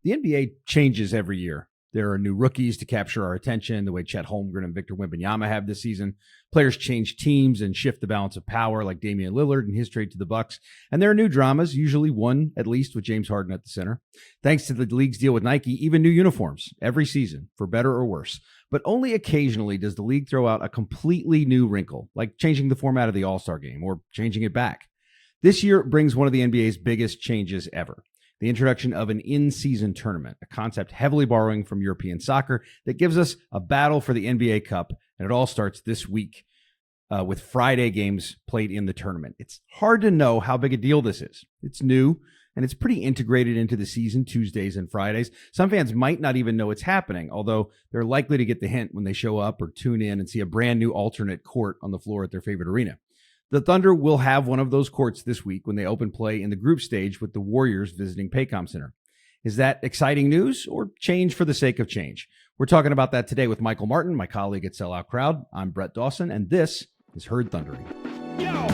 The NBA changes every year. There are new rookies to capture our attention, the way Chet Holmgren and Victor Wembanyama have this season. Players change teams and shift the balance of power, like Damian Lillard and his trade to the Bucks. And there are new dramas, usually one at least with James Harden at the center. Thanks to the league's deal with Nike, even new uniforms every season, for better or worse. But only occasionally does the league throw out a completely new wrinkle, like changing the format of the All-Star game or changing it back. This year brings one of the NBA's biggest changes ever. The introduction of an in-season tournament, a concept heavily borrowing from European soccer that gives us a battle for the NBA Cup, and it all starts this week with Friday games played in the tournament. It's hard to know how big a deal this is. It's new, and it's pretty integrated into the season, Tuesdays and Fridays. Some fans might not even know it's happening, although they're likely to get the hint when they show up or tune in and see a brand new alternate court on the floor at their favorite arena. The Thunder will have one of those courts this week when they open play in the group stage with the Warriors visiting Paycom Center. Is that exciting news or change for the sake of change? We're talking about that today with Michael Martin, my colleague at Sellout Crowd. I'm Brett Dawson, and this is Heard Thundering. Yo!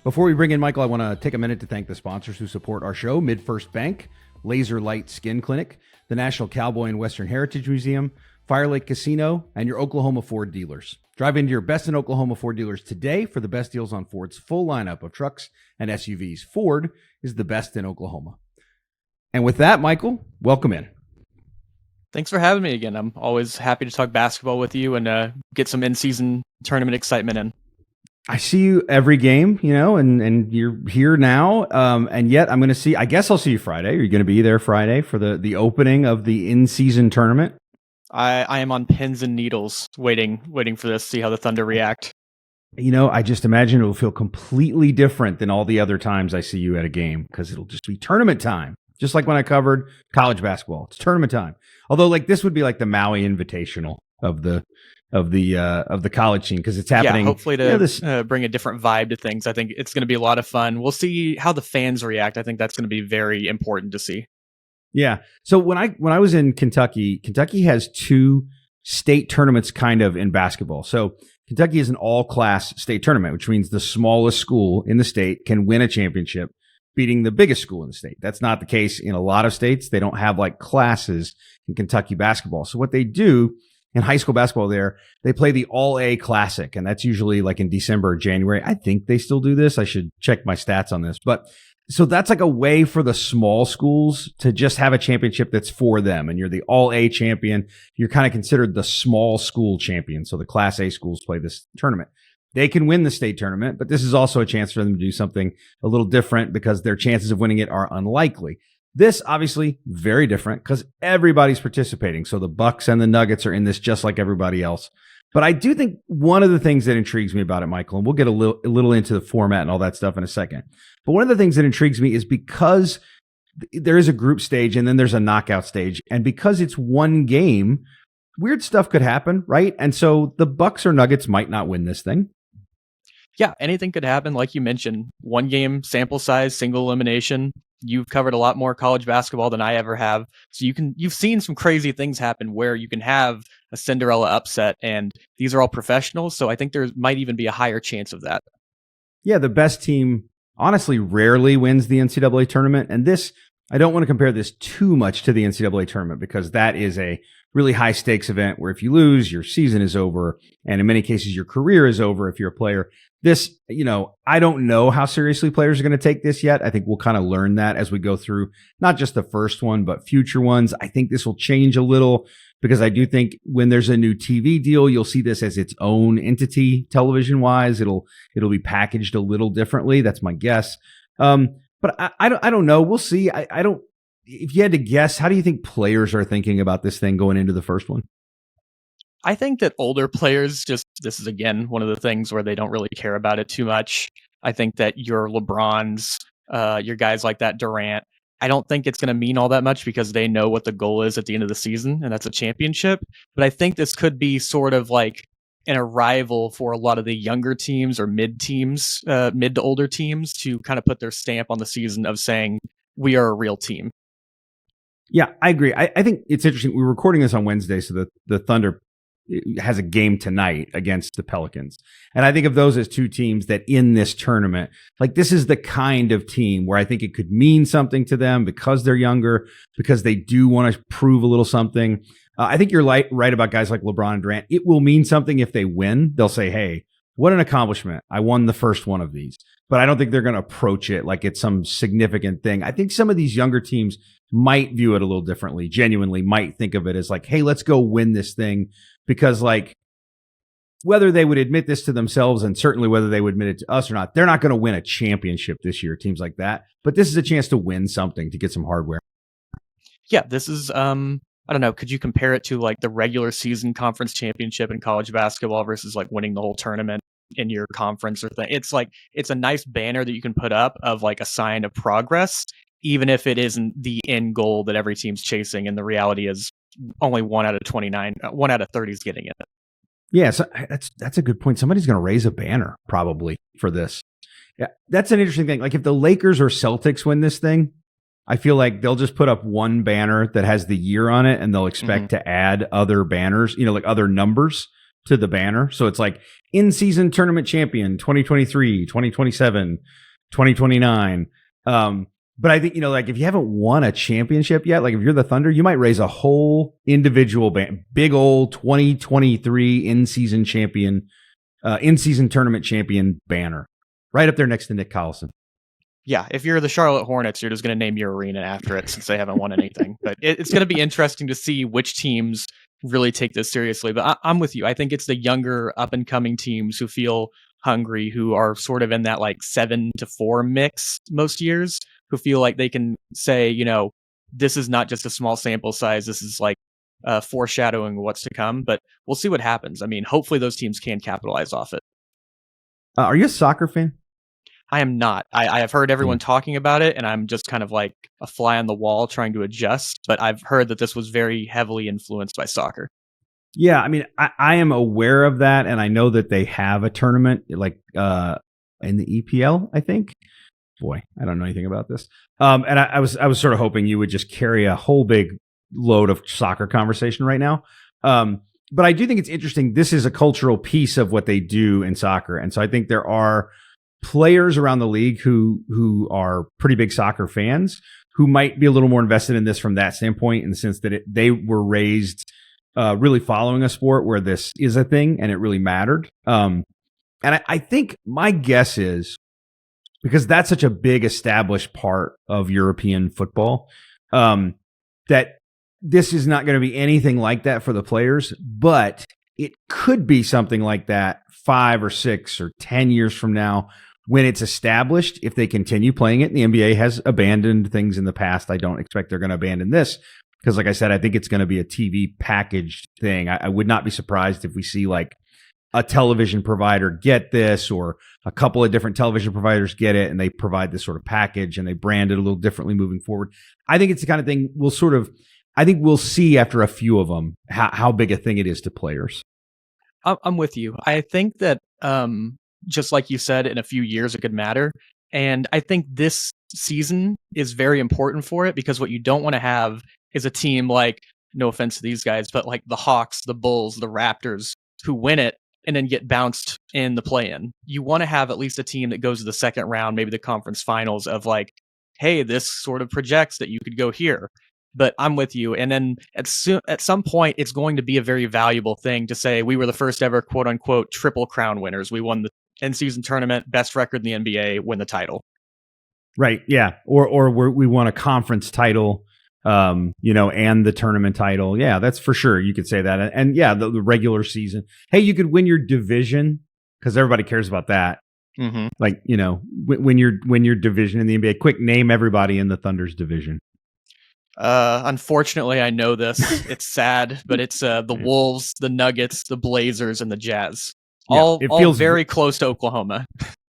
Before we bring in Michael, I want to take a minute to thank the sponsors who support our show: MidFirst Bank, Laser Light Skin Clinic, the National Cowboy and Western Heritage Museum, Fire Lake Casino, and your Oklahoma Ford dealers. Drive into your best in Oklahoma Ford dealers today for the best deals on Ford's full lineup of trucks and SUVs. Ford is the best in Oklahoma. And with that, Michael, welcome in. Thanks for having me again. I'm always happy to talk basketball with you and get some in-season tournament excitement in. I see you every game, and you're here now. And yet I'm going to I guess I'll see you Friday. Are you going to be there Friday for the opening of the in-season tournament? I am on pins and needles waiting for this, see how the Thunder react. I just imagine it will feel completely different than all the other times I see you at a game, because it'll just be tournament time. Just like when I covered college basketball, it's tournament time. Although, this would be like the Maui Invitational of the college scene, because it's happening. Yeah, hopefully to bring a different vibe to things. I think it's going to be a lot of fun. We'll see how the fans react. I think that's going to be very important to see. Yeah. So when I was in Kentucky has two state tournaments kind of in basketball. So Kentucky is an all-class state tournament, which means the smallest school in the state can win a championship, beating the biggest school in the state. That's not the case in a lot of states. They don't have classes in Kentucky basketball. So what they do in high school basketball there, they play the All-A Classic, and that's usually in December or January. I think they still do this. I should check my stats on this. But so that's a way for the small schools to just have a championship that's for them. And you're the All-A champion. You're kind of considered the small school champion. So the Class A schools play this tournament. They can win the state tournament, but this is also a chance for them to do something a little different because their chances of winning it are unlikely. This, obviously, very different because everybody's participating. So the Bucks and the Nuggets are in this just like everybody else. But I do think one of the things that intrigues me about it, Michael, and we'll get a little into the format and all that stuff in a second. But one of the things that intrigues me is because there is a group stage and then there's a knockout stage. And because it's one game, weird stuff could happen, right? And so the Bucks or Nuggets might not win this thing. Yeah, anything could happen. Like you mentioned, one game, sample size, single elimination. You've covered a lot more college basketball than I ever have. So you've seen some crazy things happen where you can have a Cinderella upset, and these are all professionals. So I think there might even be a higher chance of that. Yeah, the best team honestly rarely wins the NCAA tournament. And this, I don't want to compare this too much to the NCAA tournament because that is a really high stakes event where if you lose, your season is over. And in many cases, your career is over if you're a player. This, I don't know how seriously players are going to take this yet. I think we'll kind of learn that as we go through not just the first one, but future ones. I think this will change a little because I do think when there's a new TV deal, you'll see this as its own entity television wise. It'll be packaged a little differently. That's my guess. But I don't know. We'll see. I don't, if you had to guess, how do you think players are thinking about this thing going into the first one? I think that older players this is again one of the things where they don't really care about it too much. I think that your LeBrons, your guys like that, Durant, I don't think it's going to mean all that much because they know what the goal is at the end of the season, and that's a championship. But I think this could be sort of like an arrival for a lot of the younger teams or mid to older teams to kind of put their stamp on the season of saying, we are a real team. Yeah, I agree. I think it's interesting. We're recording this on Wednesday, so the Thunder has a game tonight against the Pelicans. And I think of those as two teams that in this tournament, like this is the kind of team where I think it could mean something to them because they're younger, because they do want to prove a little something. I think you're right about guys like LeBron and Durant. It will mean something if they win. They'll say, hey, what an accomplishment. I won the first one of these. But I don't think they're going to approach it like it's some significant thing. I think some of these younger teams might view it a little differently, genuinely might think of it as like, hey, let's go win this thing. Because like whether they would admit this to themselves and certainly whether they would admit it to us or not, they're not going to win a championship this year, teams like that. But this is a chance to win something, to get some hardware. Yeah, this is, I don't know, could you compare it to like the regular season conference championship in college basketball versus like winning the whole tournament in your conference or thing? It's like, it's a nice banner that you can put up of like a sign of progress, even if it isn't the end goal that every team's chasing. And the reality is only 1 out of 29, 1 out of 30 is getting it. Yeah, so that's a good point. Somebody's going to raise a banner probably for this. Yeah, that's an interesting thing. Like if the Lakers or Celtics win this thing, I feel like they'll just put up one banner that has the year on it and they'll expect to add other banners, like other numbers to the banner. So it's like in-season tournament champion 2023, 2027, 2029. But I think, like if you haven't won a championship yet, like if you're the Thunder, you might raise a whole individual big old 2023 in-season champion, in-season tournament champion banner right up there next to Nick Collison. Yeah, if you're the Charlotte Hornets, you're just going to name your arena after it since they haven't won anything. But it's going to be interesting to see which teams really take this seriously. But I'm with you. I think it's the younger up-and-coming teams who feel hungry, who are sort of in that like 7-4 mix most years, who feel like they can say, this is not just a small sample size. This is like foreshadowing what's to come. But we'll see what happens. I mean, hopefully those teams can capitalize off it. Are you a soccer fan? I am not. I have heard everyone talking about it, and I'm just kind of like a fly on the wall trying to adjust. But I've heard that this was very heavily influenced by soccer. Yeah, I mean, I am aware of that, and I know that they have a tournament like in the EPL, I think. Boy, I don't know anything about this. And I was sort of hoping you would just carry a whole big load of soccer conversation right now. But I do think it's interesting. This is a cultural piece of what they do in soccer, and so I think there are players around the league who are pretty big soccer fans who might be a little more invested in this from that standpoint, in the sense that they were raised really following a sport where this is a thing and it really mattered. And I think my guess is, because that's such a big established part of European football, that this is not going to be anything like that for the players, but it could be something like that 5 or 6 or 10 years from now when it's established, if they continue playing it. The NBA has abandoned things in the past. I don't expect they're going to abandon this because, like I said, I think it's going to be a TV packaged thing. I would not be surprised if we see like a television provider get this, or a couple of different television providers get it and they provide this sort of package and they brand it a little differently moving forward. I think it's the kind of thing I think we'll see after a few of them how big a thing it is to players. I'm with you. I think that just like you said, in a few years it could matter. And I think this season is very important for it, because what you don't want to have is a team like, no offense to these guys, but like the Hawks, the Bulls, the Raptors, who win it and then get bounced in the play-in. You want to have at least a team that goes to the second round, maybe the conference finals, of like, hey, this sort of projects that you could go here. But I'm with you. And then at some point, it's going to be a very valuable thing to say, we were the first ever quote unquote triple crown winners. We won the in-season tournament, best record in the NBA, win the title. Right. Yeah. Or we won a conference title, and the tournament title. Yeah, that's for sure. You could say that. And yeah, the regular season. Hey, you could win your division, because everybody cares about that. Mm-hmm. Like, win your division in the NBA. Quick, name everybody in the Thunder's division. Unfortunately, I know this. It's sad, but it's the Wolves, the Nuggets, the Blazers, and the Jazz. All very close to Oklahoma.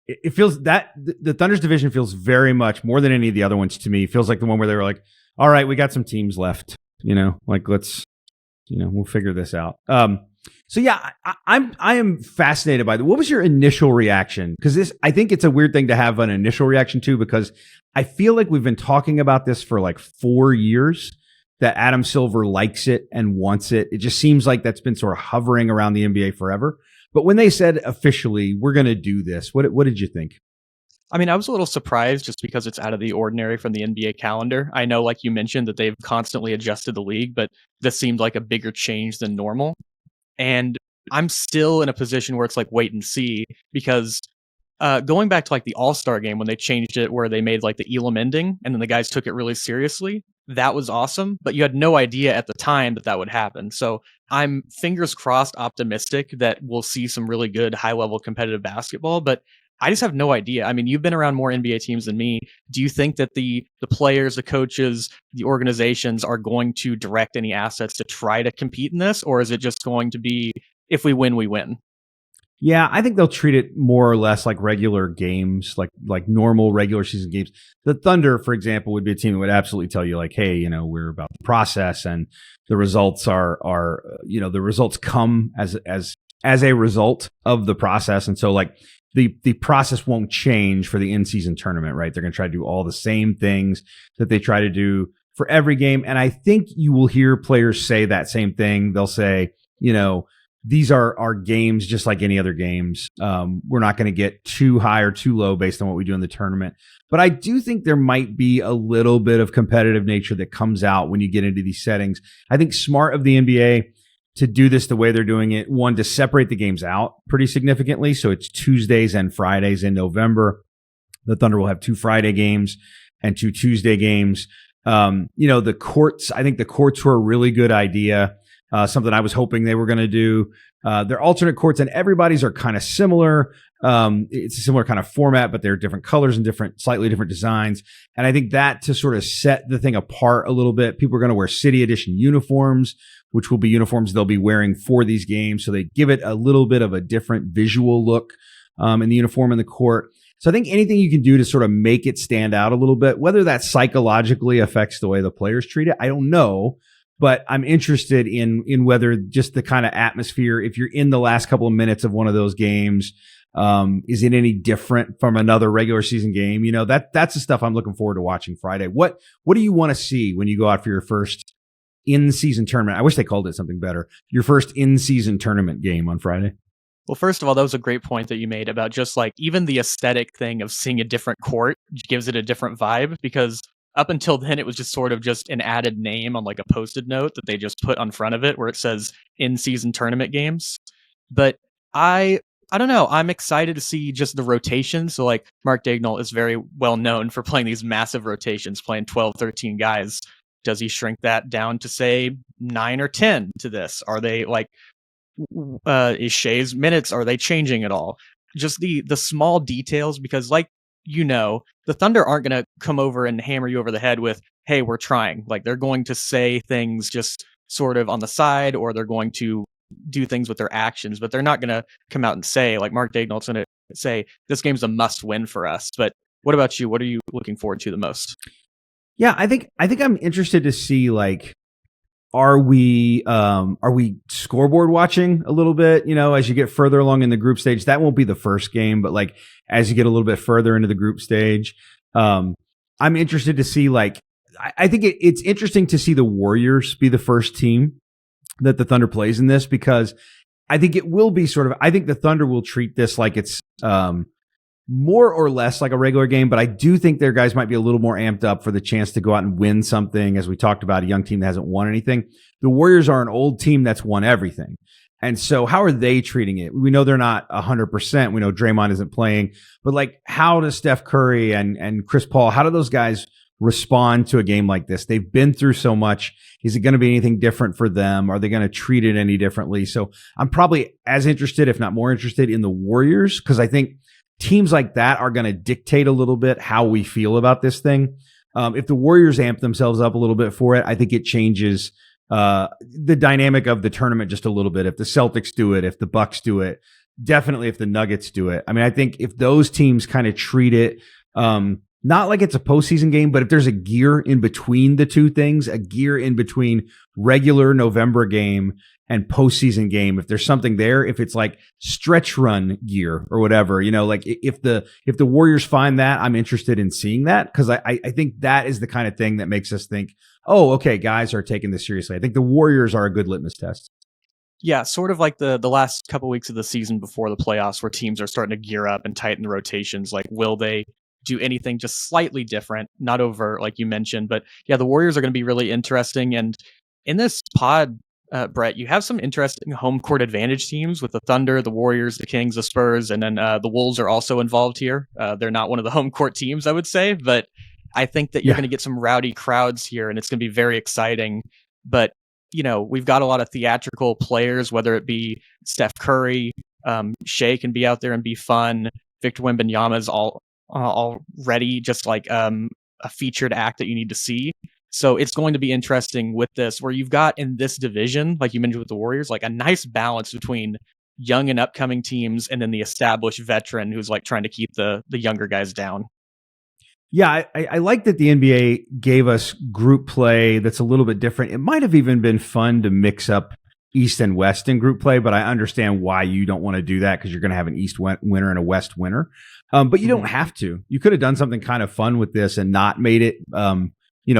It feels that the Thunder's division feels very much, more than any of the other ones to me, feels like the one where they were like, all right, we got some teams left, like let's, we'll figure this out. So yeah, I am fascinated by what was your initial reaction? Because I think it's a weird thing to have an initial reaction to, because I feel like we've been talking about this for like 4 years, that Adam Silver likes it and wants it. It just seems like that's been sort of hovering around the NBA forever. But when they said officially, we're going to do this, what did you think? I mean, I was a little surprised just because it's out of the ordinary from the NBA calendar. I know, like you mentioned, that they've constantly adjusted the league, but this seemed like a bigger change than normal. And I'm still in a position where it's like wait and see, because going back to like the All-Star game when they changed it where they made like the Elam ending and then the guys took it really seriously, that was awesome, but you had no idea at the time that that would happen. So I'm fingers crossed optimistic that we'll see some really good high-level competitive basketball, but I just have no idea. I mean, you've been around more NBA teams than me. Do you think that the players, the coaches, the organizations are going to direct any assets to try to compete in this, or is it just going to be if we win, we win? Yeah, I think they'll treat it more or less like regular games, like normal regular season games. The Thunder, for example, would be a team that would absolutely tell you, like, hey, we're about the process, and the results are the results come as a result of the process, and so like the process won't change for the in-season tournament, right? They're going to try to do all the same things that they try to do for every game, and I think you will hear players say that same thing. They'll say, these are our games just like any other games. We're not going to get too high or too low based on what we do in the tournament. But I do think there might be a little bit of competitive nature that comes out when you get into these settings. I think smart of the NBA to do this the way they're doing it. One, to separate the games out pretty significantly. So it's Tuesdays and Fridays in November. The Thunder will have 2 Friday games and 2 Tuesday games. The courts, I think the courts were a really good idea. Something I was hoping they were going to do. Their alternate courts and everybody's are kind of similar. It's a similar kind of format, but they're different colors and slightly different designs. And I think that to sort of set the thing apart a little bit, people are going to wear City Edition uniforms, which will be uniforms they'll be wearing for these games. So they give it a little bit of a different visual look in the uniform in the court. So I think anything you can do to sort of make it stand out a little bit, whether that psychologically affects the way the players treat it, I don't know. But I'm interested in whether just the kind of atmosphere, if you're in the last couple of minutes of one of those games, is it any different from another regular season game? That's the stuff I'm looking forward to watching Friday. What do you want to see when you go out for your first in-season tournament? I wish they called it something better. Your first in-season tournament game on Friday. Well, first of all, that was a great point that you made about just like even the aesthetic thing of seeing a different court gives it a different vibe, because up until then, it was just sort of just an added name on like a Post-it note that they just put on front of it where it says in-season tournament games. But I don't know. I'm excited to see just the rotation. So like Mark Daigneault is very well known for playing these massive rotations, playing 12, 13 guys. Does he shrink that down to say 9 or 10 to this? Are they like, is Shea's minutes, are they changing at all? Just the small details, because like, the Thunder aren't going to come over and hammer you over the head with, hey, we're trying. Like they're going to say things just sort of on the side, or they're going to do things with their actions, but they're not going to come out and say, like Mark Daigneault's going to say, this game's a must win for us. But what about you? What are you looking forward to the most? Yeah, I think I'm interested to see, like, are we scoreboard watching a little bit, as you get further along in the group stage? That won't be the first game, but like as you get a little bit further into the group stage, I'm interested to see, like, I think it's interesting to see the Warriors be the first team that the Thunder plays in this, because I think it will be I think the Thunder will treat this like it's more or less like a regular game, but I do think their guys might be a little more amped up for the chance to go out and win something. As we talked about, a young team that hasn't won anything. The Warriors are an old team that's won everything. And so how are they treating it? We know they're not 100%. We know Draymond isn't playing, but like, how does Steph Curry and Chris Paul, how do those guys respond to a game like this? They've been through so much. Is it going to be anything different for them? Are they going to treat it any differently? So I'm probably as interested, if not more interested, in the Warriors, because I think teams like that are going to dictate a little bit how we feel about this thing. If the Warriors amp themselves up a little bit for it, I think it changes the dynamic of the tournament just a little bit. If the Celtics do it, if the Bucks do it, definitely if the Nuggets do it. I mean, I think if those teams kind of treat it not like it's a postseason game, but if there's a gear in between the two things, a gear in between regular November game and postseason game, if there's something there, if it's like stretch run gear or whatever, like if the Warriors find that, I'm interested in seeing that, because I think that is the kind of thing that makes us think, oh, okay, guys are taking this seriously. I think the Warriors are a good litmus test. Yeah, sort of like the last couple weeks of the season before the playoffs where teams are starting to gear up and tighten the rotations. Like, will they do anything just slightly different? Not over, like you mentioned, but yeah, the Warriors are going to be really interesting. And in this pod, Brett, you have some interesting home court advantage teams with the Thunder, the Warriors, the Kings, the Spurs, and then the Wolves are also involved here. They're not one of the home court teams, I would say, but I think that you're going to get some rowdy crowds here, and it's going to be very exciting. But we've got a lot of theatrical players, whether it be Steph Curry, Shea can be out there and be fun. Victor Wembanyama is already just like a featured act that you need to see. So it's going to be interesting with this, where you've got in this division, like you mentioned with the Warriors, like a nice balance between young and upcoming teams and then the established veteran who's like trying to keep the younger guys down. Yeah, I like that the NBA gave us group play that's a little bit different. It might have even been fun to mix up East and West in group play, but I understand why you don't want to do that because you're going to have an East winner and a West winner. But you don't have to. You could have done something kind of fun with this and not made it,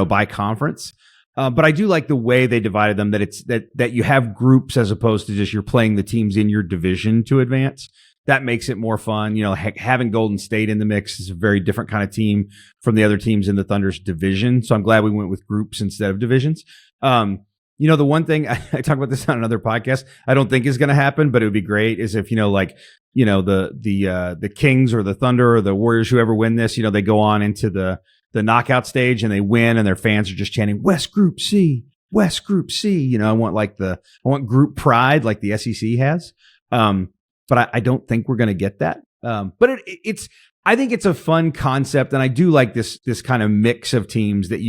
by conference. But I do like the way they divided them, that it's that you have groups as opposed to just you're playing the teams in your division to advance. That makes it more fun. Having Golden State in the mix is a very different kind of team from the other teams in the Thunder's division. So I'm glad we went with groups instead of divisions. The one thing I talk about this on another podcast, I don't think is going to happen, but it would be great is if, the Kings or the Thunder or the Warriors, whoever win this, they go on into the knockout stage and they win and their fans are just chanting West Group C, West Group C. I want group pride like the SEC has. But I don't think we're going to get that. But I think it's a fun concept, and I do like this kind of mix of teams that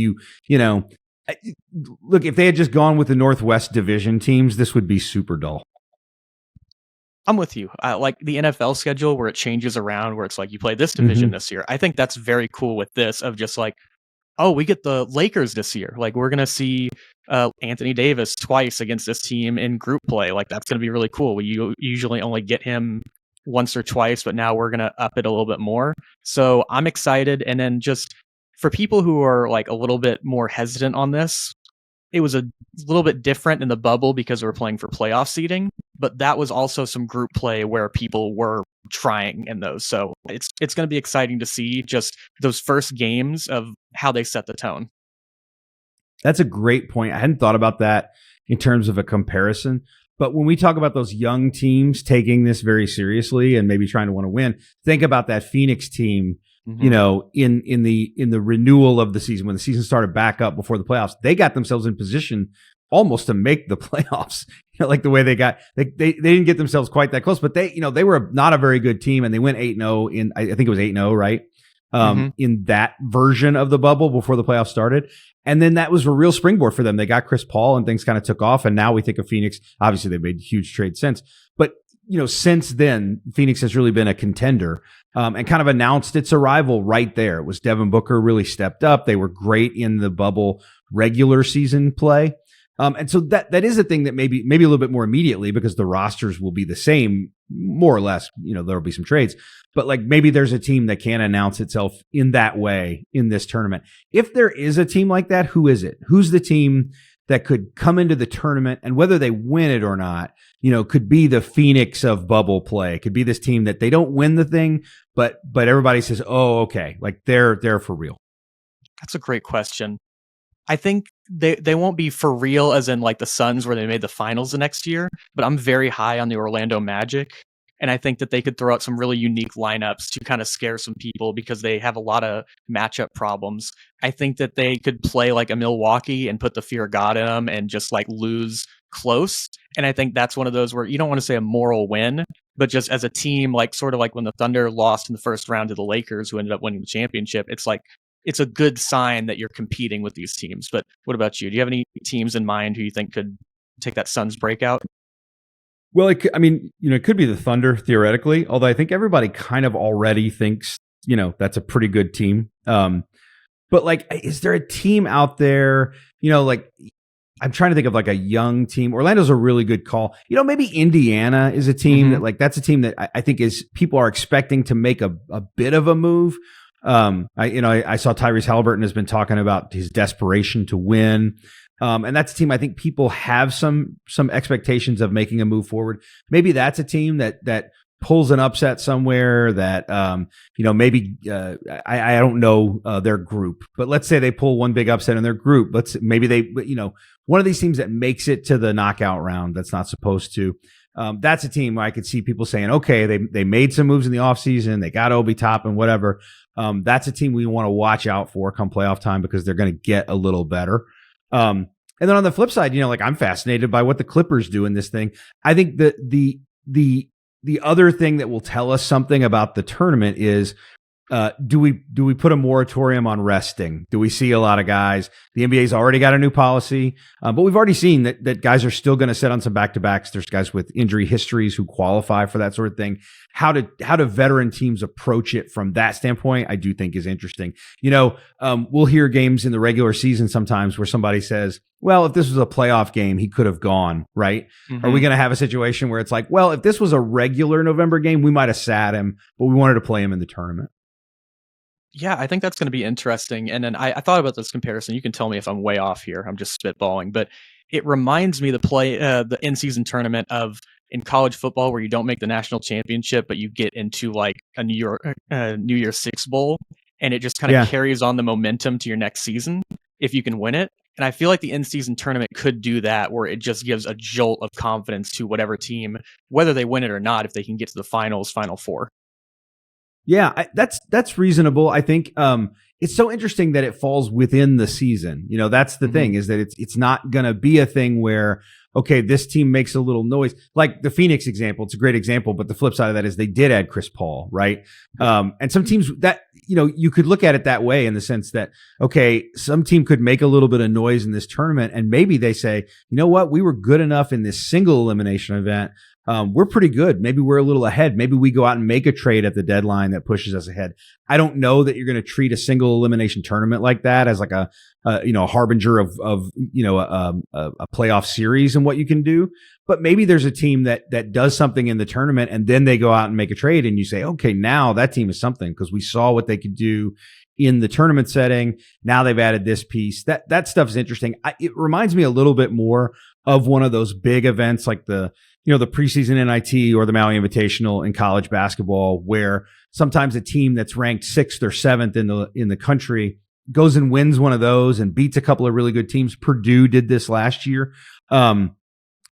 look, if they had just gone with the Northwest Division teams, this would be super dull. I'm with you. Like the NFL schedule where it changes around, where it's like you play this division this year. I think that's very cool with this of just like, oh, we get the Lakers this year. Like we're going to see Anthony Davis twice against this team in group play. Like that's going to be really cool. We usually only get him once or twice, but now we're going to up it a little bit more. So I'm excited. And then just for people who are like a little bit more hesitant on this, it was a little bit different in the bubble because we were playing for playoff seeding, but that was also some group play where people were trying in those. So it's going to be exciting to see just those first games of how they set the tone. That's a great point. I hadn't thought about that in terms of a comparison. But when we talk about those young teams taking this very seriously and maybe trying to want to win, think about that Phoenix team, in the renewal of the season, when the season started back up before the playoffs, they got themselves in position almost to make the playoffs. Like the way they didn't get themselves quite that close, but they were not a very good team, and they went 8-0 in, I think it was 8-0, right? In that version of the bubble before the playoffs started. And then that was a real springboard for them. They got Chris Paul and things kind of took off. And now we think of Phoenix. Obviously, they made huge trade since. But, since then, Phoenix has really been a contender and kind of announced its arrival right there. It was Devin Booker really stepped up. They were great in the bubble regular season play. And so that is a thing that maybe a little bit more immediately, because the rosters will be the same, more or less, there'll be some trades, but like maybe there's a team that can announce itself in that way in this tournament. If there is a team like that, who is it? Who's the team that could come into the tournament, and whether they win it or not, could be the Phoenix of bubble play? Could be this team that they don't win the thing, but everybody says, oh, okay, like they're for real. That's a great question. I think they won't be for real as in like the Suns where they made the finals the next year, but I'm very high on the Orlando Magic. And I think that they could throw out some really unique lineups to kind of scare some people because they have a lot of matchup problems. I think that they could play like a Milwaukee and put the fear of God in them and just like lose close. And I think that's one of those where you don't want to say a moral win, but just as a team, like sort of like when the Thunder lost in the first round to the Lakers, who ended up winning the championship, it's like, it's a good sign that you're competing with these teams. But what about you? Do you have any teams in mind who you think could take that Suns breakout? Well, it could be the Thunder theoretically, although I think everybody kind of already thinks, that's a pretty good team. But like, is there a team out there, like I'm trying to think of like a young team. Orlando's a really good call. Maybe Indiana is a team that like, that's a team that I think is people are expecting to make a bit of a move. I saw Tyrese Halliburton has been talking about his desperation to win. And that's a team I think people have some expectations of making a move forward. Maybe that's a team that pulls an upset somewhere that, maybe I don't know their group, but let's say they pull one big upset in their group. Maybe they, one of these teams that makes it to the knockout round that's not supposed to. That's a team where I could see people saying, okay, they made some moves in the offseason. They got Obi Toppin, whatever. That's a team we want to watch out for come playoff time because they're going to get a little better. And then on the flip side, I'm fascinated by what the Clippers do in this thing. I think that the other thing that will tell us something about the tournament is, do we put a moratorium on resting? Do we see a lot of guys? The NBA's already got a new policy, but we've already seen that guys are still going to sit on some back-to-backs. There's guys with injury histories who qualify for that sort of thing. How do veteran teams approach it from that standpoint, I do think is interesting. We'll hear games in the regular season sometimes where somebody says, well, if this was a playoff game, he could have gone, right? Mm-hmm. Are we going to have a situation where it's like, well, if this was a regular November game, we might have sat him, but we wanted to play him in the tournament? Yeah, I think that's going to be interesting. And then I thought about this comparison. You can tell me if I'm way off here. I'm just spitballing, but it reminds me the in-season tournament of in college football where you don't make the national championship, but you get into like a New Year's Six Bowl, and it just kind of carries on the momentum to your next season if you can win it. And I feel like the in-season tournament could do that, where it just gives a jolt of confidence to whatever team, whether they win it or not, if they can get to the Final Four. Yeah, that's reasonable. I think it's so interesting that it falls within the season. That's the thing, is that it's not going to be a thing where, okay, this team makes a little noise. Like the Phoenix example, it's a great example, but the flip side of that is they did add Chris Paul, right? And some teams that, you could look at it that way in the sense that, okay, some team could make a little bit of noise in this tournament, and maybe they say, you know what, we were good enough in this single elimination event. We're pretty good. Maybe we're a little ahead. Maybe we go out and make a trade at the deadline that pushes us ahead. I don't know that you're going to treat a single elimination tournament like that as like a harbinger of a playoff series and what you can do. But maybe there's a team that does something in the tournament and then they go out and make a trade and you say, okay, now that team is something because we saw what they could do in the tournament setting. Now they've added this piece. That stuff's interesting. It reminds me a little bit more of one of those big events like the preseason NIT or the Maui Invitational in college basketball, where sometimes a team that's ranked 6th or 7th in the country goes and wins one of those and beats a couple of really good teams. Purdue did this last year.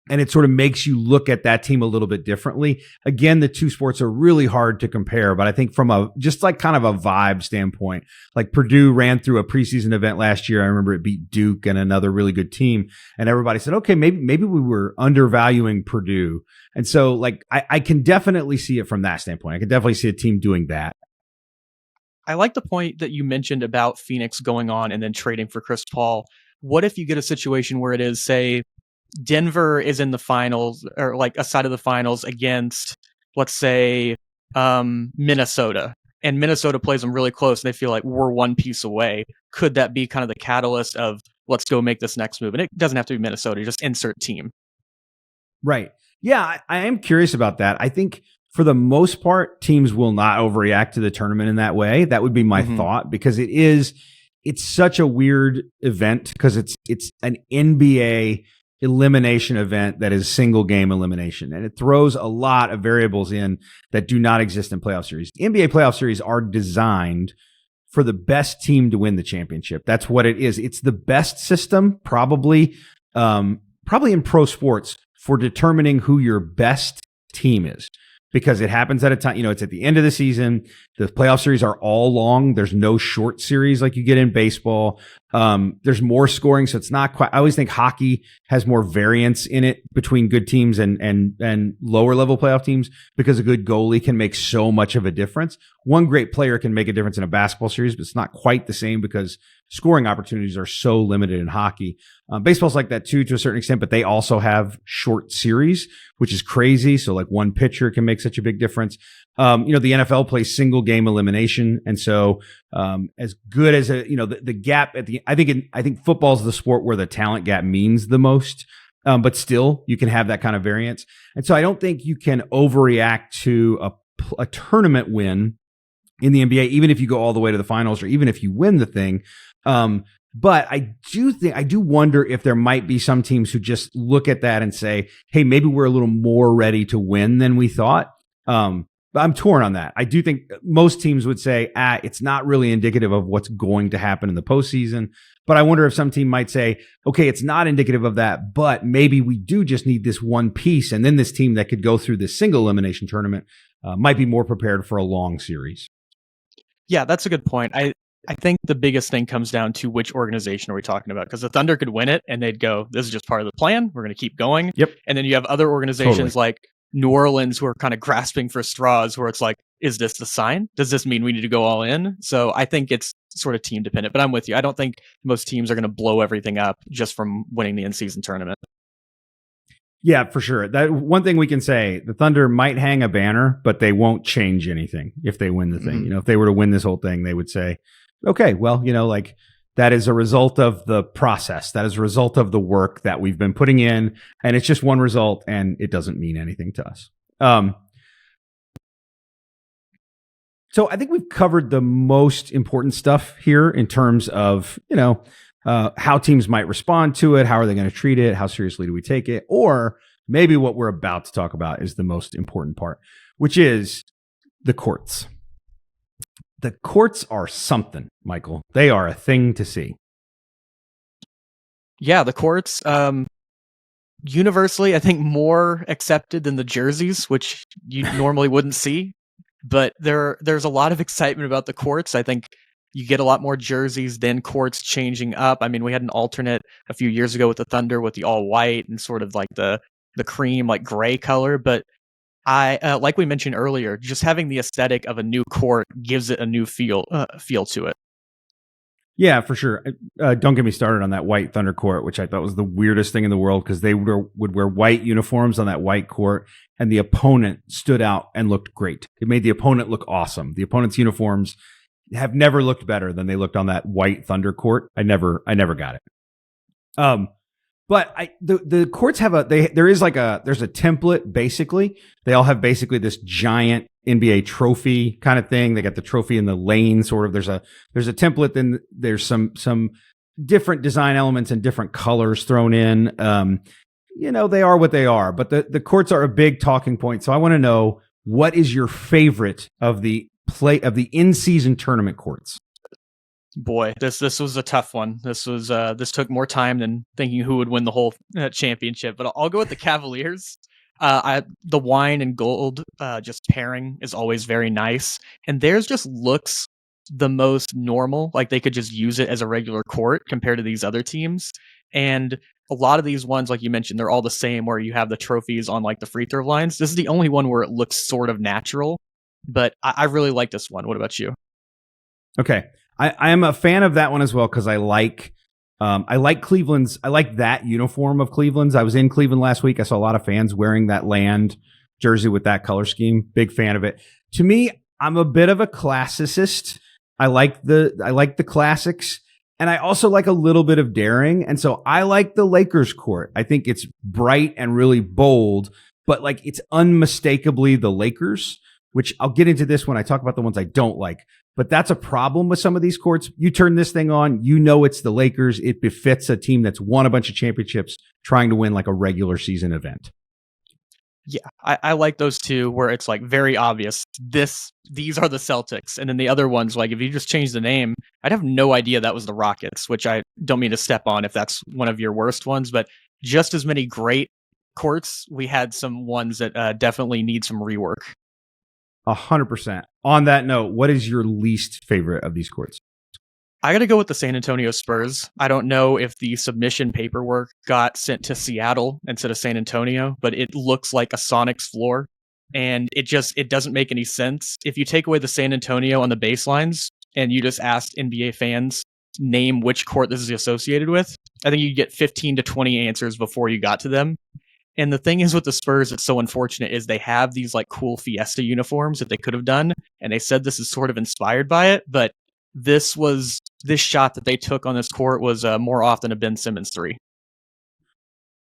And it sort of makes you look at that team a little bit differently. Again, the two sports are really hard to compare, but I think from a just like kind of a vibe standpoint, like Purdue ran through a preseason event last year. I remember it beat Duke and another really good team, and everybody said, okay, maybe we were undervaluing Purdue. And so like I can definitely see it from that standpoint. I can definitely see a team doing that. I like the point that you mentioned about Phoenix going on and then trading for Chris Paul. What if you get a situation where it is, say, Denver is in the finals or like a side of the finals against, let's say, Minnesota, and Minnesota plays them really close and they feel like we're one piece away. Could that be kind of the catalyst of let's go make this next move? And it doesn't have to be Minnesota, just insert team. Right. Yeah, I am curious about that. I think for the most part, teams will not overreact to the tournament in that way. That would be my thought, because it's such a weird event because it's an NBA elimination event that is single game elimination, and it throws a lot of variables in that do not exist in playoff series. The NBA playoff series are designed for the best team to win the championship. That's what it is. It's the best system probably in pro sports for determining who your best team is, because it happens at a time, it's at the end of the season. The playoff series are all long. There's no short series like you get in baseball. There's more scoring, so it's not quite. I always think hockey has more variance in it between good teams and lower level playoff teams, because a good goalie can make so much of a difference. One great player can make a difference in a basketball series, but it's not quite the same because scoring opportunities are so limited in hockey. Baseball's like that too, to a certain extent, but they also have short series, which is crazy. So like one pitcher can make such a big difference. The NFL plays single game elimination. And so, as good as the gap I think football's the sport where the talent gap means the most. But still you can have that kind of variance. And so I don't think you can overreact to a tournament win in the NBA, even if you go all the way to the finals or even if you win the thing. But I do wonder if there might be some teams who just look at that and say, hey, maybe we're a little more ready to win than we thought. But I'm torn on that. I do think most teams would say, it's not really indicative of what's going to happen in the postseason. But I wonder if some team might say, okay, it's not indicative of that, but maybe we do just need this one piece. And then this team that could go through this single elimination tournament might be more prepared for a long series. Yeah, that's a good point. I think the biggest thing comes down to which organization are we talking about? Because the Thunder could win it and they'd go, this is just part of the plan. We're going to keep going. Yep. And then you have other organizations like New Orleans who are kind of grasping for straws where it's like, is this the sign? Does this mean we need to go all in? So I think it's sort of team dependent, but I'm with you. I don't think most teams are going to blow everything up just from winning the in-season tournament. Yeah, for sure. That one thing we can say, the Thunder might hang a banner, but they won't change anything if they win the thing. Mm-hmm. If they were to win this whole thing, they would say, okay, well, like that is a result of the process. That is a result of the work that we've been putting in. And it's just one result and it doesn't mean anything to us. So I think we've covered the most important stuff here in terms of, how teams might respond to it. How are they going to treat it? How seriously do we take it? Or maybe what we're about to talk about is the most important part, which is the courts. The courts are something, Michael. They are a thing to see. Yeah, the courts, universally, I think more accepted than the jerseys, which you normally wouldn't see. But there's a lot of excitement about the courts. I think you get a lot more jerseys than courts changing up. I mean, we had an alternate a few years ago with the Thunder with the all white and sort of like the cream, like gray color. But I like we mentioned earlier, just having the aesthetic of a new court gives it a new feel to it. Yeah, for sure. Don't get me started on that white Thunder court, which I thought was the weirdest thing in the world because they would wear white uniforms on that white court, and the opponent stood out and looked great. It made the opponent look awesome. The opponent's uniforms have never looked better than they looked on that white Thunder court. I never got it. But the courts have there's a template basically. They all have basically this giant NBA trophy kind of thing. They got the trophy in the lane sort of. There's a template, then there's some different design elements and different colors thrown in. They are what they are, but the courts are a big talking point. So I want to know, what is your favorite of the in-season tournament courts? Boy, this was a tough one. This took more time than thinking who would win the whole championship. But I'll go with the Cavaliers. The wine and gold just pairing is always very nice, and theirs just looks the most normal. Like they could just use it as a regular court compared to these other teams. And a lot of these ones, like you mentioned, they're all the same. Where you have the trophies on like the free throw lines. This is the only one where it looks sort of natural. But I really like this one. What about you? Okay. I am a fan of that one as well because I like Cleveland's. I like that uniform of Cleveland's. I was in Cleveland last week. I saw a lot of fans wearing that land jersey with that color scheme. Big fan of it. To me, I'm a bit of a classicist. I like the classics, and I also like a little bit of daring. And so I like the Lakers court. I think it's bright and really bold, but like it's unmistakably the Lakers, which I'll get into this when I talk about the ones I don't like. But that's a problem with some of these courts. You turn this thing on, it's the Lakers. It befits a team that's won a bunch of championships trying to win like a regular season event. Yeah, I like those two where it's like very obvious. These are the Celtics. And then the other ones, like if you just change the name, I'd have no idea that was the Rockets, which I don't mean to step on if that's one of your worst ones, but just as many great courts, we had some ones that definitely need some rework. 100%. On that note, what is your least favorite of these courts? I got to go with the San Antonio Spurs. I don't know if the submission paperwork got sent to Seattle instead of San Antonio, but it looks like a Sonics floor, and it doesn't make any sense. If you take away the San Antonio on the baselines and you just asked NBA fans, name which court this is associated with, I think you get 15 to 20 answers before you got to them. And the thing is with the Spurs, it's so unfortunate, is they have these like cool Fiesta uniforms that they could have done. And they said this is sort of inspired by it. But this shot that they took on this court was more often a Ben Simmons 3.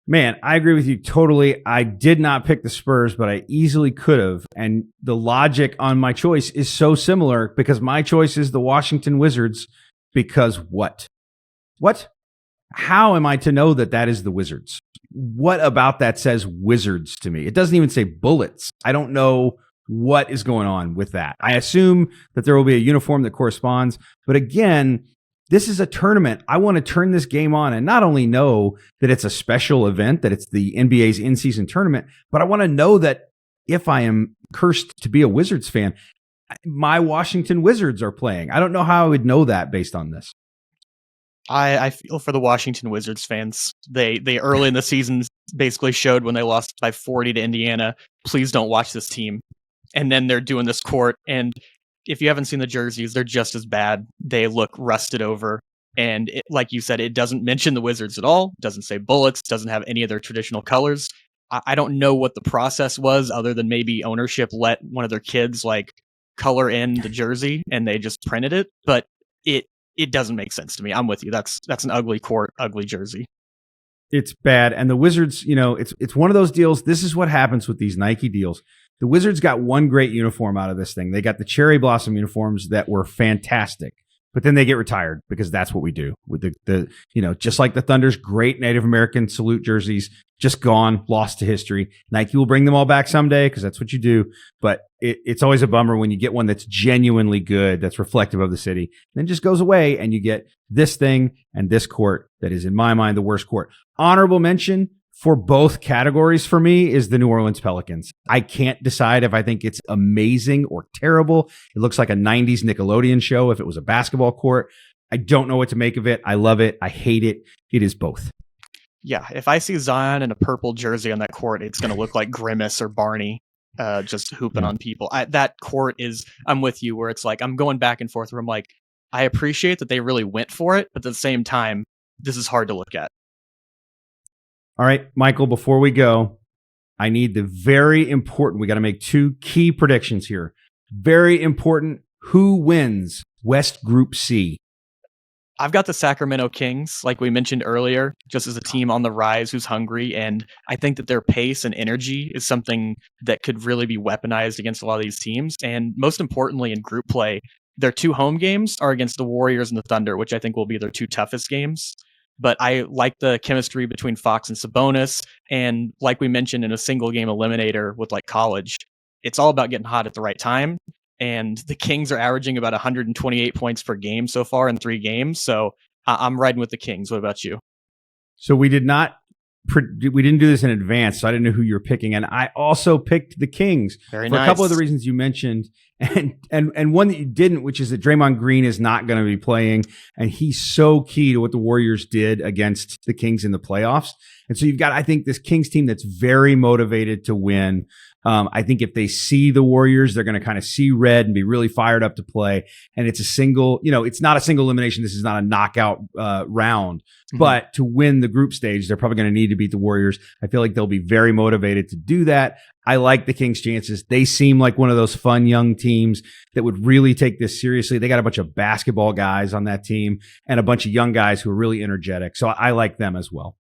Man, I agree with you totally. I did not pick the Spurs, but I easily could have. And the logic on my choice is so similar because my choice is the Washington Wizards. Because what? What? How am I to know that that is the Wizards? What about that says Wizards to me? It doesn't even say Bullets. I don't know what is going on with that. I assume that there will be a uniform that corresponds. But again, this is a tournament. I want to turn this game on and not only know that it's a special event, that it's the NBA's in-season tournament, but I want to know that if I am cursed to be a Wizards fan, my Washington Wizards are playing. I don't know how I would know that based on this. I feel for the Washington Wizards fans. They early in the season basically showed when they lost by 40 to Indiana, please don't watch this team. And then they're doing this court, and if you haven't seen the jerseys, they're just as bad. They look rusted over. And like you said, it doesn't mention the Wizards at all. It doesn't say Bullets, doesn't have any of their traditional colors. I don't know what the process was other than maybe ownership let one of their kids like color in the jersey and they just printed it. But it doesn't make sense to me. I'm with you. That's an ugly court, ugly jersey. It's bad. And the Wizards, it's one of those deals. This is what happens with these Nike deals. The Wizards got one great uniform out of this thing. They got the cherry blossom uniforms that were fantastic, but then they get retired because that's what we do with the just like the Thunder's great Native American salute jerseys, just gone, lost to history. Nike will bring them all back someday because that's what you do. But it's always a bummer when you get one that's genuinely good, that's reflective of the city, then just goes away and you get this thing and this court that is, in my mind, the worst court. Honorable mention for both categories for me is the New Orleans Pelicans. I can't decide if I think it's amazing or terrible. It looks like a 90s Nickelodeon show if it was a basketball court. I don't know what to make of it. I love it. I hate it. It is both. Yeah, if I see Zion in a purple jersey on that court, it's going to look like Grimace or Barney just hooping on people. That court is, I'm with you, where it's like, I'm going back and forth where I'm like, I appreciate that they really went for it, but at the same time, this is hard to look at. All right, Michael, before we go, I need the very important, we got to make two key predictions here. Very important. Who wins West Group C? I've got the Sacramento Kings, like we mentioned earlier, just as a team on the rise who's hungry. And I think that their pace and energy is something that could really be weaponized against a lot of these teams. And most importantly, in group play, their two home games are against the Warriors and the Thunder, which I think will be their two toughest games. But I like the chemistry between Fox and Sabonis. And like we mentioned in a single game eliminator with like college, it's all about getting hot at the right time. And the Kings are averaging about 128 points per game so far in 3 games. So I'm riding with the Kings. What about you? So we didn't do this in advance, so I didn't know who you were picking. And I also picked the Kings Very for nice. a couple of the reasons you mentioned. And one that you didn't, which is that Draymond Green is not going to be playing. And he's so key to what the Warriors did against the Kings in the playoffs. And so you've got, I think, this Kings team that's very motivated to win. I think if they see the Warriors, they're going to kind of see red and be really fired up to play. And it's a single, it's not a single elimination. This is not a knockout round. Mm-hmm. But to win the group stage, they're probably going to need to beat the Warriors. I feel like they'll be very motivated to do that. I like the Kings' chances. They seem like one of those fun young teams that would really take this seriously. They got a bunch of basketball guys on that team and a bunch of young guys who are really energetic. So I like them as well.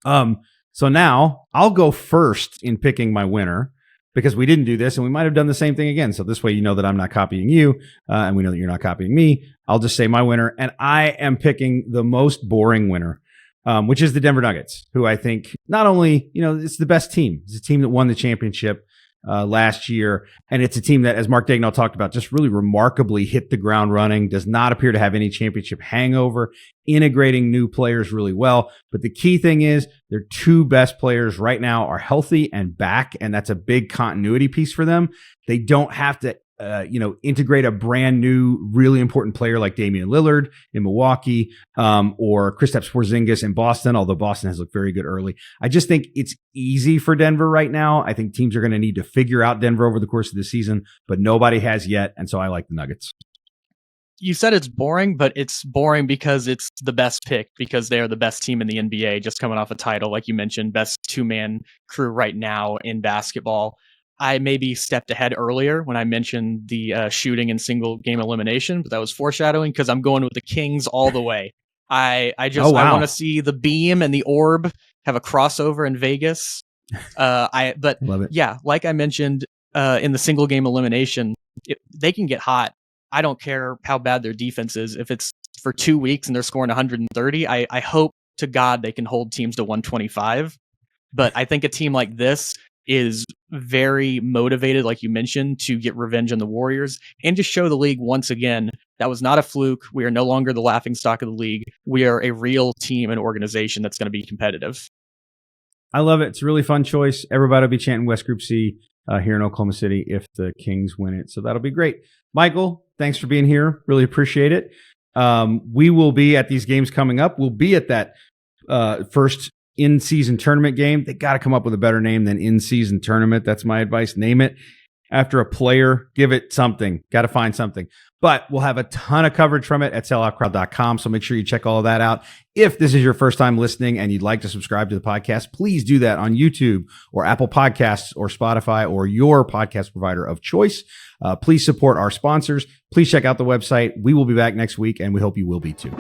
So now I'll go first in picking my winner because we didn't do this and we might have done the same thing again. So this way, you know that I'm not copying you and we know that you're not copying me. I'll just say my winner, and I am picking the most boring winner, which is the Denver Nuggets, who I think not only, it's the best team. It's a team that won the championship last year. And it's a team that, as Mark Dagnall talked about, just really remarkably hit the ground running, does not appear to have any championship hangover, integrating new players really well. But the key thing is their 2 best players right now are healthy and back. And that's a big continuity piece for them. They don't have to integrate a brand new, really important player like Damian Lillard in Milwaukee, or Kristaps Porzingis in Boston, although Boston has looked very good early. I just think it's easy for Denver right now. I think teams are going to need to figure out Denver over the course of the season, but nobody has yet. And so I like the Nuggets. You said it's boring, but it's boring because it's the best pick, because they are the best team in the NBA, just coming off a title, like you mentioned, best 2-man crew right now in basketball. I maybe stepped ahead earlier when I mentioned the shooting and single game elimination, but that was foreshadowing because I'm going with the Kings all the way. I want to see the beam and the orb have a crossover in Vegas. But Love it. yeah, like I mentioned in the single game elimination, they can get hot. I don't care how bad their defense is. If it's for 2 weeks and they're scoring 130, I hope to God they can hold teams to 125. But I think a team like this is very motivated, like you mentioned, to get revenge on the Warriors and to show the league once again that was not a fluke. We are no longer the laughingstock of the league. We are a real team and organization that's going to be competitive. I love it. It's a really fun choice. Everybody will be chanting West Group C here in Oklahoma City if the Kings win it. So that'll be great. Michael, thanks for being here. Really appreciate it. We will be at these games coming up. We'll be at that first in-season tournament game. They got to come up with a better name than in-season tournament. That's my advice. Name it after a player. Give it something. Got to find something. But we'll have a ton of coverage from it at selloutcrowd.com. So make sure you check all of that out. If this is your first time listening and you'd like to subscribe to the podcast, please do that on YouTube or Apple Podcasts or Spotify or your podcast provider of choice. Please support our sponsors. Please check out the website. We will be back next week, and we hope you will be too.